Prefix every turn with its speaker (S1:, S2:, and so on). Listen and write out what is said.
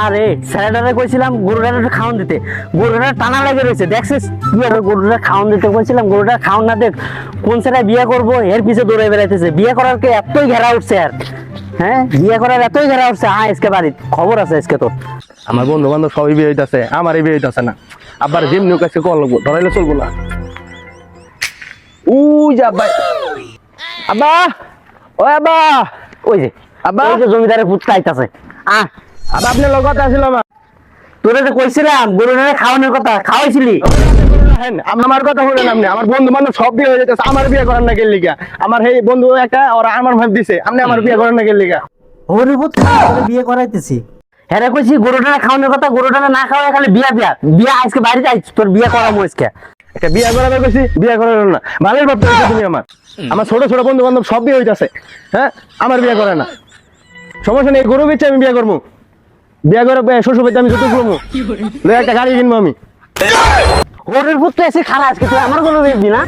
S1: আরে স্যারেটারে কইছিলাম গরুটারে একটু খাওয়ান দিতে, গরুটা টানা লেগে রয়েছে, দেখছিস কিভাবে গরুটা খাওয়ান দিতে কইছিলাম, গরুটা খাওয়ান না দেখ কোন ছেলে বিয়ে করবো এর পিছে দৌড়ে বেড়াইতেছে। বিয়ে করার কে এতই ঘেরা উঠছে আর, হ্যাঁ বিয়ে করার এতই ঘেরা উঠছে। আজকে বাড়ির খবর আছে আজকে তোর।
S2: আমার বন্ধু বান্ধব সবই বিয়ে হইতাছে, আমারই বিয়ে হইতাছে না। আবার যেমনি কাছে কল লাগবো, ধরাইলে চলবো না। উই যা ভাই, আব্বা ও আব্বা,
S1: ওই যে
S2: আব্বা
S1: ওই যে জমিদারের পুত্র আইতাছে।
S2: আব্বা আপনার লগত আসিল মা।
S1: তোরে তো কইছিলাম গরুটারে খাওয়ানোর কথা, খাওয়াইছিলি?
S2: আমার কথা বলেন আপনি, আমার বন্ধু বান্ধব সব বিয়ে হয়ে যেতেছে, আমার বিয়ে করার না গেল লিগা। আমার এই বন্ধু একটা ওরা আমার ভাব দিছে, আপনি আমার বিয়ে করার না গেল লিগা।
S1: ওরে পুত্র বিয়ে করাইতেছি, হ্যাঁ কইছি গরুটারে খাওয়ানোর কথা, গরুটারে না খাওয়াই খালি বিয়া বিয়া বিয়া। আজকে বাড়িতে আইছ, তোর বিয়ে করাবো আজকে।
S2: একটা বিয়ে করাবে কইছি, বিয়ে করার না। ভালোই ভাবতে হইছে তুমি আমার। আমার ছোট ছোট বন্ধু বান্ধব সব বিয়ে হইতাছে, হ্যাঁ আমার বিয়ে করে না। সমস্যা নেই, গরু বেচে আমি বিয়ে করবো। বিয়ে করে শ্বশুর বাড়িতে আমি যত করবো, একটা গাড়ি কিনবো আমি।
S1: ওরের পুত্র এসে খারাপ, আজকে তুই আমার গরু দেখবি না?